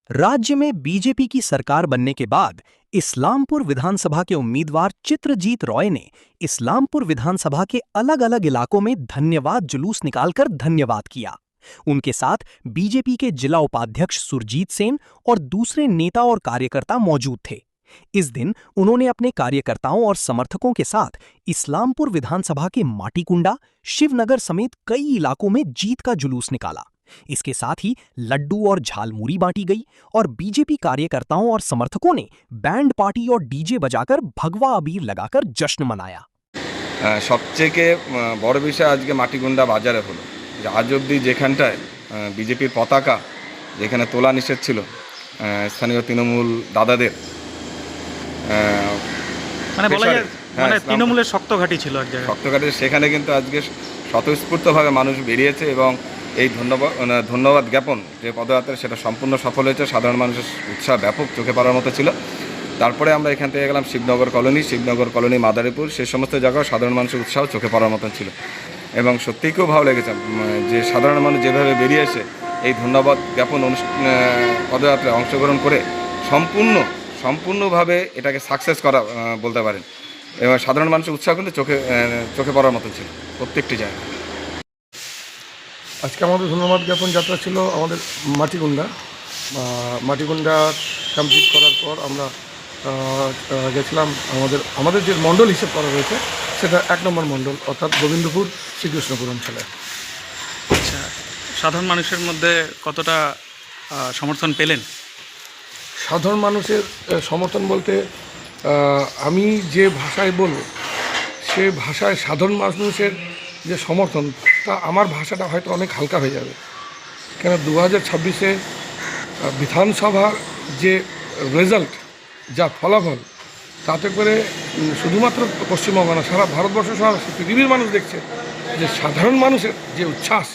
राज्य में बीजेपी की सरकार बनने के बाद इस्लामपुर विधानसभा के उम्मीदवार चित्रजीत रॉय ने इस्लामपुर विधानसभा के अलग-अलग इलाकों में धन्यवाद जुलूस निकालकर धन्यवाद किया। उनके साथ बीजेपी के जिला उपाध्यक्ष सुरजीत सेन और दूसरे नेता और कार्यकर्ता मौजूद थे। इस दिन उन्होंने अपने कार्यकर्ताओं और समर्थकों के साथ इस्लामपुर विधानसभा के माटीकुंडा, शिवनगर समेत कई इलाकों में जीत का जुलूस निकाला। इसके साथ ही लड्डू और झालमुरी बांटी गई और बीजेपी कार्यकर्ताओं और समर्थकों ने बैंड पार्टी और डीजे बजाकर भगवा अबीर लगाकर जश्न मनाया। সবথেকে বড় বিষয় আজকে মাটিগুন্ডা বাজারে হলো যে আজ অবধি যেখানটায় বিজেপির পতাকা যেখানে তোলা নিষেধ ছিল স্থানীয় তৃণমূল দাদাদের মানে বলা যায় মানে তৃণমূলের শক্ত ঘাঁটি ছিল এক জায়গায়, শক্ত ঘাঁটি, সেখানে কিন্তু আজকে স্বতঃস্ফূর্তভাবে মানুষ বেরিয়েছে এবং এই ধন্যবাদ জ্ঞাপন যে পদযাত্রা সেটা সম্পূর্ণ সফল হয়েছে। সাধারণ মানুষের উৎসাহ ব্যাপক চোখে পড়ার মতো ছিল। তারপরে আমরা এখান থেকে গেলাম শিবনগর কলোনি মাদারীপুর, সেই সমস্ত জায়গায় সাধারণ মানুষের উৎসাহ চোখে পড়ার মতন ছিল এবং সত্যিই খুব ভালো লেগেছে যে সাধারণ মানুষ যেভাবে বেরিয়ে এসে এই ধন্যবাদ জ্ঞাপন পদযাত্রায় অংশগ্রহণ করে সম্পূর্ণভাবে এটাকে সাকসেস করা বলতে পারেন এবং সাধারণ মানুষের উৎসাহ কিন্তু চোখে পড়ার মতো ছিল প্রত্যেকটি জায়গায়। আজকে আমাদের ধন্যবাদ জ্ঞাপন যাত্রা ছিল আমাদের মাটিগুন্ডা কমপ্লিট করার পর আমরা গেছিলাম আমাদের যে মণ্ডল হিসেব করা রয়েছে সেটা 1 নম্বর মণ্ডল অর্থাৎ গোবিন্দপুর শ্রীকৃষ্ণপুর অঞ্চলে। আচ্ছা, সাধারণ মানুষের মধ্যে কতটা সমর্থন পেলেন? সাধারণ মানুষের সমর্থন বলতে আমি যে ভাষায় বলব সে ভাষায় সাধারণ মানুষের যে সমর্থন তা আমার ভাষাটা হয়তো অনেক হালকা হয়ে যাবে, কেন 2026-এ বিধানসভার যে রেজাল্ট, যা ফলাফল, তাতে করে শুধুমাত্র পশ্চিমবঙ্গ না সারা ভারতবর্ষ সারা পৃথিবীর মানুষ দেখছে যে সাধারণ মানুষের যে উচ্ছ্বাস,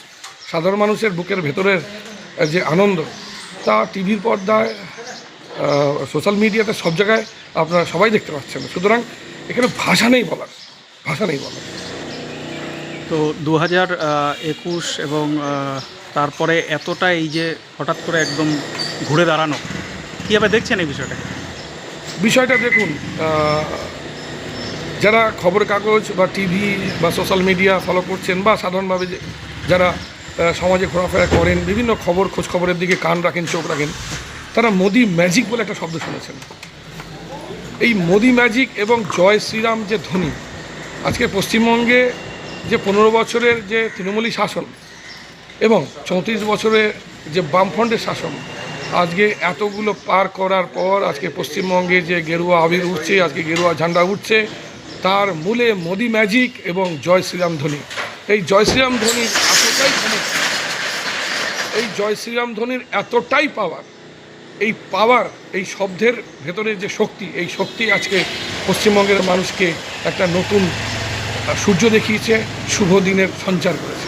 সাধারণ মানুষের বুকের ভেতরের যে আনন্দ, তা টিভির পর্দায় সোশ্যাল মিডিয়াতে সব জায়গায় আপনারা সবাই দেখতে পাচ্ছেন। সুতরাং এখানে ভাষা নেই বলার। তো 2021 এবং তারপরে এতটা এই যে হঠাৎ করে একদম ঘুরে দাঁড়ানো, কীভাবে দেখছেন এই বিষয়টা? দেখুন, যারা খবর কাগজ বা টিভি বা সোশ্যাল মিডিয়া ফলো করছেন বা সাধারণভাবে যারা সমাজে ঘোরাফেরা করেন, বিভিন্ন খোঁজ খবরের দিকে কান রাখেন, চোখ রাখেন, তারা মোদি ম্যাজিক বলে একটা শব্দ শুনেছেন। এই মোদি ম্যাজিক এবং জয় শ্রীরাম যে ধ্বনি, আজকে পশ্চিমবঙ্গে যে 15 বছরের যে তৃণমূলী শাসন এবং 34 বছরের যে বামফ্রন্টের শাসন, আজকে এতগুলো পার করার পর আজকে পশ্চিমবঙ্গে যে গেরুয়া আবির উঠছে, আজকে গেরুয়া ঝান্ডা উঠছে, তার মূলে মোদি ম্যাজিক এবং জয় শ্রীরাম ধ্বনি। এই জয় শ্রীরাম ধ্বনির এতটাই ক্ষমতা, এই জয় শ্রীরাম ধ্বনির এতটাই পাওয়ার, এই পাওয়ার, এই শব্দের ভেতরে যে শক্তি, এই শক্তি আজকে পশ্চিমবঙ্গের মানুষকে একটা নতুন সূর্য দেখিয়েছে, শুভ দিনের সঞ্চার করেছে।